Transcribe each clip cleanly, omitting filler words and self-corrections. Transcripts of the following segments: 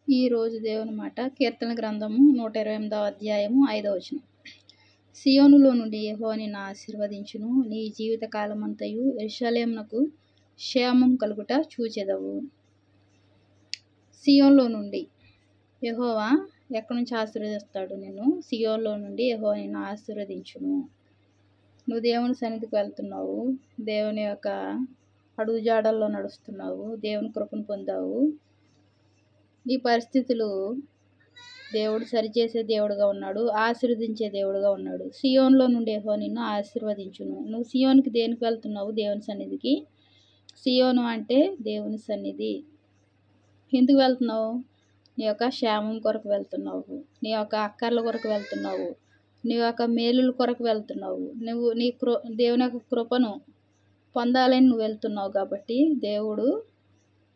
ఈరోజు దేవుని మాట కీర్తన గ్రంథము 128వ అధ్యాయము 5వ వచనం. సియోనులో నుండి యెహోవా నిన్ను ఆశీర్వదించును, నీ జీవితకాలమంతయు యెరూషలేమునకు క్షేమం కలుగుట చూచెదవు. సియోనులో నుండి యెహోవా ఎక్కడి నుంచి ఆశీర్వదిస్తాడు నిన్ను? సియోనులో నుండి యెహోవా నిన్ను ఆశీర్వదించును. నువ్వు దేవుని సన్నిధికి వెళ్తున్నావు, దేవుని యొక్క అడుగుజాడల్లో నడుస్తున్నావు, దేవుని కృపను పొందావు. ఈ పరిస్థితులు దేవుడు సరిచేసే దేవుడుగా ఉన్నాడు, ఆశీర్వదించే దేవుడుగా ఉన్నాడు. సియోన్లో నుండి యెహోవా నిన్ను ఆశీర్వదించును. నువ్వు సియోన్కి దేనికి వెళ్తున్నావు? దేవుని సన్నిధికి. సియోను అంటే దేవుని సన్నిధి. ఎందుకు వెళ్తున్నావు? నీ యొక్క క్షేమం కొరకు వెళ్తున్నావు, నీ యొక్క అక్కర్ల కొరకు వెళ్తున్నావు, నీ యొక్క మేలుల కొరకు వెళ్తున్నావు. నువ్వు దేవుని యొక్క కృపను పొందాలని నువ్వు వెళ్తున్నావు. కాబట్టి దేవుడు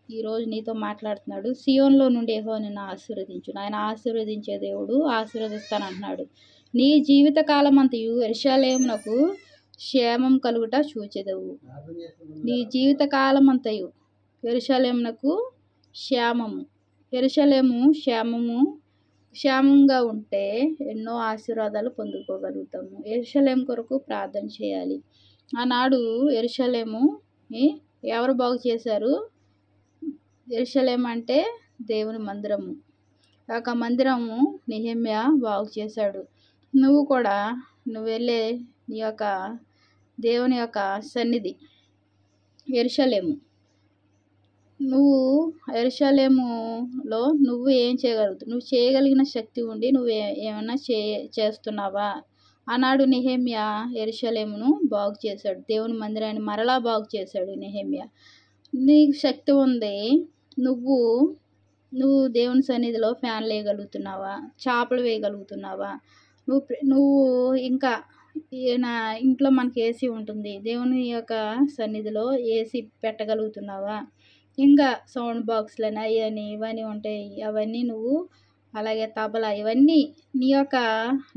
ఈరోజు నీతో మాట్లాడుతున్నాడు. సియోన్లో నుండి యెహోవా నిన్ను ఆశీర్వదించును. ఆయన ఆశీర్వదించే దేవుడు, ఆశీర్వదిస్తానంటున్నాడు. నీ జీవితకాలం అంతయు యెరూషలేమునకు క్షేమం కలుగుట చూచెదవు. నీ జీవితకాలం అంతయు యెరూషలేమునకు క్షేమము. యెరూషలేము క్షేమంగా ఉంటే ఎన్నో ఆశీర్వాదాలు పొందుకోగలుగుతాము. యెరూషలేము కొరకు ప్రార్థన చేయాలి. ఆనాడు యెరూషలేము ఎవరు బాగు చేశారు? యెరూషలేము అంటే దేవుని మందిరము. ఆ మందిరము నెహెమ్యా బాగు చేశాడు. నువ్వు కూడా వెళ్ళే నీ యొక్క దేవుని యొక్క సన్నిధి యెరూషలేము. నువ్వు యెరూషలేములో నువ్వు ఏం చేయగలుగుతావు? నువ్వు చేయగలిగిన శక్తి ఉండి నువ్వు ఏమైనా చేస్తున్నావా? ఆనాడు నెహెమ్యా యెరూషలేమును బాగు చేశాడు, దేవుని మందిరాన్ని మరలా బాగు చేశాడు నెహెమ్యా. నీకు శక్తి ఉంది, నువ్వు దేవుని సన్నిధిలో ఫ్యాన్లు వేయగలుగుతున్నావా? చాపలు వేయగలుగుతున్నావా? నువ్వు ఇంకా నా ఇంట్లో మనకి ఏసీ ఉంటుంది, దేవుని యొక్క సన్నిధిలో ఏసీ పెట్టగలుగుతున్నావా? ఇంకా సౌండ్ బాక్స్లని అవని ఇవన్నీ ఉంటాయి, అవన్నీ నువ్వు అలాగే తబలా ఇవన్నీ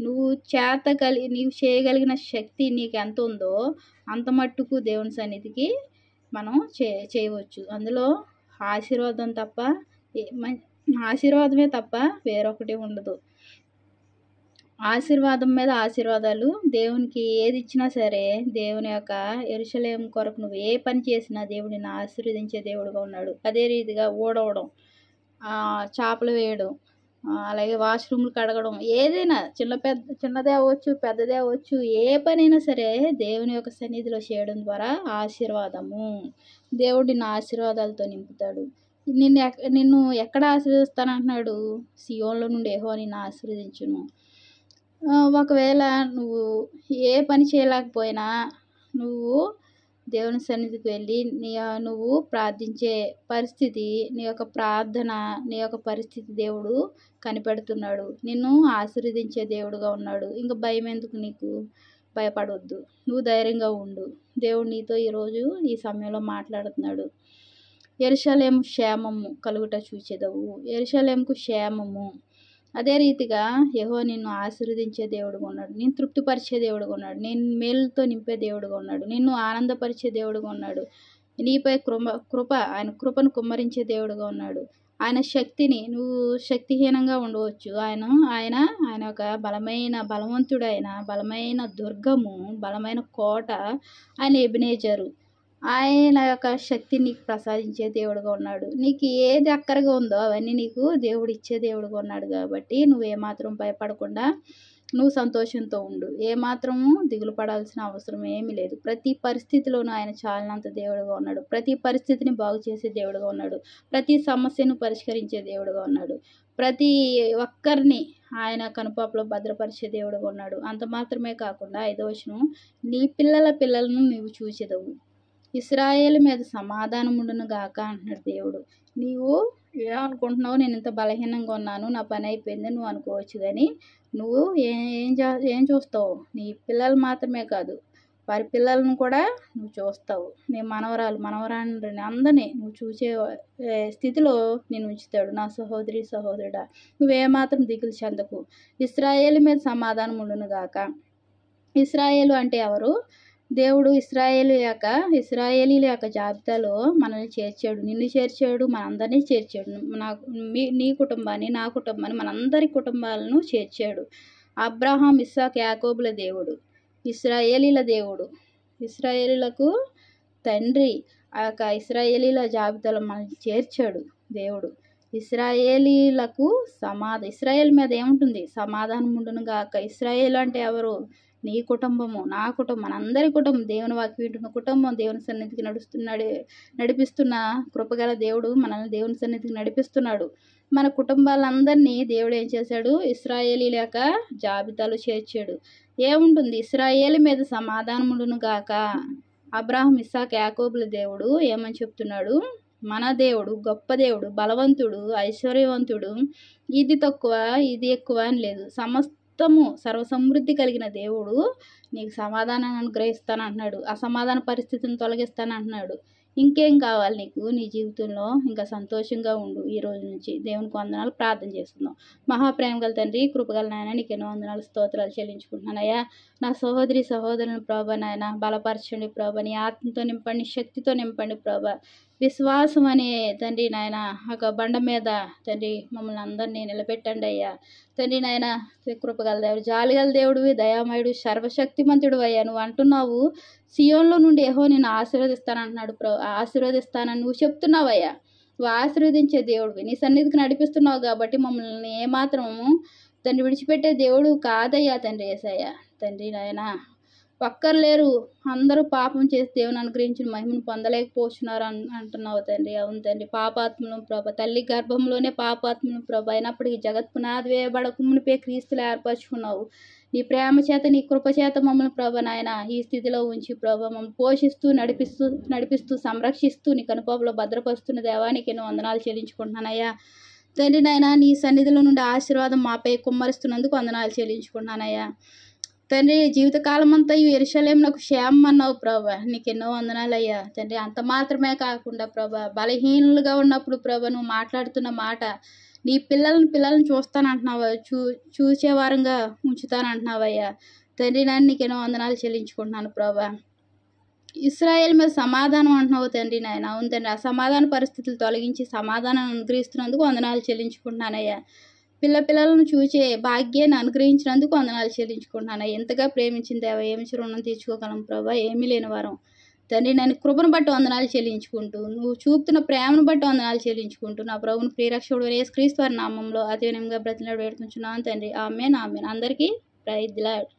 నువ్వు నీవు చేయగలిగిన శక్తి నీకు ఎంత ఉందో అంత మట్టుకు దేవుని సన్నిధికి మనం చేయవచ్చు. అందులో ఆశీర్వాదమే తప్ప వేరొకటి ఉండదు. ఆశీర్వాదం మీద ఆశీర్వాదాలు. దేవునికి ఏది ఇచ్చినా సరే, దేవుని యొక్క యెరూషలేము కొరకు నువ్వు ఏ పని చేసినా దేవుడిని ఆశీర్వదించే దేవుడుగా ఉన్నాడు. అదే రీతిగా ఊడవడం, చాపలు వేయడం, అలాగే వాష్రూమ్లు కడగడం, ఏదైనా చిన్నదే అవ్వచ్చు, పెద్దదే అవ్వచ్చు, ఏ పనైనా సరే దేవుని యొక్క సన్నిధిలో చేయడం ద్వారా ఆశీర్వాదము. దేవుడు నిన్ను ఆశీర్వాదాలతో నింపుతాడు. నిన్ను ఎక్కడ ఆశీర్వదిస్తానంటున్నాడు? సియోన్లో నుండి యెహోవా నిన్ను ఆశీర్వదించును. ఒకవేళ నువ్వు ఏ పని చేయలేకపోయినా నువ్వు దేవుని సన్నిధికి వెళ్ళి నువ్వు ప్రార్థించే పరిస్థితి, నీ యొక్క ప్రార్థన, నీ యొక్క పరిస్థితి దేవుడు కనిపెడుతున్నాడు. నిన్ను ఆశీర్వదించే దేవుడుగా ఉన్నాడు. ఇంకా భయం ఎందుకు నీకు? భయపడవద్దు, నువ్వు ధైర్యంగా ఉండు. దేవుడు నీతో ఈరోజు ఈ సమయంలో మాట్లాడుతున్నాడు. యెరూషలేము క్షేమము కలుగుట చూచెదవు. యెరూషలేముకు క్షేమము. అదే రీతిగా యెహోవా నిన్ను ఆశీర్వదించే దేవుడుగా ఉన్నాడు, నేను తృప్తిపరిచే దేవుడుగా ఉన్నాడు, నేను మేలుతో నింపే దేవుడుగా ఉన్నాడు, నిన్ను ఆనందపరిచే దేవుడుగా ఉన్నాడు. నీపై కృప ఆయన కృపను కుమ్మరించే దేవుడుగా ఉన్నాడు. ఆయన శక్తిని నువ్వు శక్తిహీనంగా ఉండవచ్చు. ఆయన ఒక బలవంతుడైన బలమైన దుర్గము, బలమైన కోట ఆయన ఎబెనేజరు. ఆయన యొక్క శక్తిని నీకు ప్రసాదించే దేవుడుగా ఉన్నాడు. నీకు ఏది అక్కరగా ఉందో అవన్నీ నీకు దేవుడు ఇచ్చే దేవుడుగా ఉన్నాడు. కాబట్టి నువ్వు ఏమాత్రం భయపడకుండా నువ్వు సంతోషంతో ఉండు. ఏమాత్రము దిగులు పడాల్సిన అవసరం ఏమీ లేదు. ప్రతి పరిస్థితిలోనూ ఆయన చాలినంత దేవుడుగా ఉన్నాడు. ప్రతి పరిస్థితిని బాగు చేసే దేవుడుగా ఉన్నాడు. ప్రతి సమస్యను పరిష్కరించే దేవుడుగా ఉన్నాడు. ప్రతి ఒక్కరిని ఆయన కనుపాపలో భద్రపరిచే దేవుడుగా ఉన్నాడు. అంత మాత్రమే కాకుండా 5వ వచనం, నీ పిల్లలను నీవు చూచెదవు, ఇశ్రాయేలు మీద సమాధానం ఉండును గాక అంటున్నాడు దేవుడు. నీవు ఏమనుకుంటున్నావు? నేను ఇంత బలహీనంగా ఉన్నాను, నా పని అయిపోయింది నువ్వు అనుకోవచ్చు. కానీ నువ్వు ఏం చూస్తావు? నీ పిల్లలు మాత్రమే కాదు, వారి పిల్లలను కూడా నువ్వు చూస్తావు. నీ మనవరాని అందరినీ నువ్వు చూసే స్థితిలో నేను ఉంచుతాడు. నా సహోదరుడా, నువ్వేమాత్రం దిగులు చెందకు. ఇశ్రాయేలు మీద సమాధానం ఉండును గాక. ఇశ్రాయేలు అంటే ఎవరు? దేవుడు ఇశ్రాయేలీల యొక్క జాబితాలో మనల్ని చేర్చాడు, నిన్ను చేర్చాడు, మనందరినీ చేర్చాడు. నీ కుటుంబాన్ని, నా కుటుంబాన్ని, మనందరి కుటుంబాలను చేర్చాడు. అబ్రహాం, ఇస్సాకు, యాకోబుల దేవుడు, ఇశ్రాయేలీల దేవుడు, ఇశ్రాయేలీలకు తండ్రి. ఆ యొక్క ఇశ్రాయేలీల జాబితాలో మనల్ని చేర్చాడు దేవుడు. ఇశ్రాయేలీలకు ఇశ్రాయేల్ మీద ఏముంటుంది? సమాధానం ఉండును గాక. ఇశ్రాయేల్ అంటే ఎవరు? నీ కుటుంబము, నా కుటుంబం, మనందరి కుటుంబం, దేవుని వాక్యం వింటున్న కుటుంబం, దేవుని సన్నిధికి నడిపిస్తున్న కృపగల దేవుడు మనల్ని దేవుని సన్నిధికి నడిపిస్తున్నాడు. మన కుటుంబాలందరినీ దేవుడు ఏం చేశాడు? ఇశ్రాయేలీల యొక్క జాబితాలో చేర్చాడు. ఏముంటుంది? ఇశ్రాయేలు మీద సమాధానం ఉండును గాక. అబ్రహాం, ఇస్సాకు, యాకోబుల దేవుడు ఏమని చెప్తున్నాడు? మన దేవుడు గొప్ప దేవుడు, బలవంతుడు, ఐశ్వర్యవంతుడు, ఇది తక్కువ ఇది ఎక్కువ అని లేదు. సమస్తము సర్వసమృద్ధి కలిగిన దేవుడు నీకు సమాధానాన్ని అనుగ్రహిస్తానంటున్నాడు. అసమాధాన పరిస్థితిని తొలగిస్తానంటున్నాడు. ఇంకేం కావాలి నీకు? నీ జీవితంలో ఇంకా సంతోషంగా ఉండు. ఈ రోజు నుంచి దేవునికి వందనాలు. ప్రార్థన చేస్తున్నాం. మహాప్రేమ గల తండ్రి, కృపగల నాయన, నీకు ఎన్నో వందనాలు, స్తోత్రాలు చెల్లించుకుంటున్నానయ్యా. నా సహోదరులను ప్రభా నాయన బలపరచండి ప్రభా. నీ ఆత్మతో నింపండి, శక్తితో నింపండి ప్రభా. విశ్వాసం అనే తండ్రి నాయన ఒక బండ మీద తండ్రి మమ్మల్ని అందరినీ నిలబెట్టండి అయ్యా. తండ్రి నాయన కృపగల దేవుడు, జాలిగల దేవుడివి, దయామయుడు, సర్వశక్తిమంతుడు అయ్యా. నువ్వు అంటున్నావు సియోన్లో నుండి యెహోవా నిన్ను ఆశీర్వదిస్తానంటున్నాడు ఆశీర్వదిస్తానని నువ్వు చెప్తున్నావయ్యా. నువ్వు ఆశీర్వదించే దేవుడివి, నీ సన్నిధికి నడిపిస్తున్నావు కాబట్టి మమ్మల్ని ఏమాత్రము తండ్రి విడిచిపెట్టే దేవుడు కాదయ్యా తండ్రి యేసయ్య. తండ్రి నాయన ఒక్కరు లేరు, అందరూ పాపం చేసి దేవుని అనుగ్రహించిన మహిమను పొందలేకపోతున్నారు అంటున్నావు తండ్రి. అవును తండ్రి, పాపాత్మలం ప్రభ, తల్లి గర్భంలోనే పాపాత్మలం ప్రభ అయినప్పటికీ జగత్ పునాది వేయబడక మునిపే క్రీస్తులు ఏర్పరచుకున్నావు. నీ ప్రేమ చేత, నీ కృప చేత మమ్మల్ని ప్రభ నాయన ఈ స్థితిలో ఉంచి ప్రభ మమ్మల్ని పోషిస్తూ నడిపిస్తూ సంరక్షిస్తూ నీ కనుపాపలో భద్రపరుస్తున్న దేవానికి ఎన్నో వందనాలు చెల్లించుకుంటున్నానయ్యా. తండ్రి నాయన నీ సన్నిధిలో నుండి ఆశీర్వాదం మాపై కుమ్మరిస్తున్నందుకు వందనాలు చెల్లించుకుంటున్నానయ్యా. తండ్రి జీవితకాలం అంతా యెరూషలేములో క్షేమం అన్నావు ప్రభా, నీకు ఎన్నో వందనాలయ్యా. తండ్రి అంత మాత్రమే కాకుండా ప్రభా, బలహీనులుగా ఉన్నప్పుడు ప్రభా నువ్వు మాట్లాడుతున్న మాట, నీ పిల్లల్ని చూస్తానంటున్నావా, చూసేవారంగా ఉంచుతానంటున్నావయ్యా. తండ్రి నాయన నీకు ఎన్నో వందనాలు చెల్లించుకుంటున్నాను ప్రభా. ఇశ్రాయేల్ మీద సమాధానం అంటున్నావు తండ్రి నాయన. అవును తండ్రి, అసమాధాన పరిస్థితులు తొలగించి సమాధానం అనుగ్రహిస్తున్నందుకు వందనాలు చెల్లించుకుంటున్నానయ్యా. పిల్లలను చూచే భాగ్యాన్ని అనుగ్రహించినందుకు వందనాలు చెల్లించుకుంటున్నాను. ఎంతగా ప్రేమించిన దేవ, ఏమి రుణం తీర్చుకోగలం ప్రభా, ఏమీ లేని వారం తండ్రి. నేను కృపను బట్టి వందనాలు చెల్లించుకుంటూ, నువ్వు చూపుతున్న ప్రేమను బట్టి వందనాలు చెల్లించుకుంటూ, నా ప్రభుని ప్రియరక్షకుడు యేసుక్రీస్తు వారి నామంలో అతి వినయంగా బ్రతిలాడి వేడుకుంటున్నాను తండ్రి. ఆమేన్ ఆమేన్. అందరికీ ప్రైజ్ ది లార్డ్.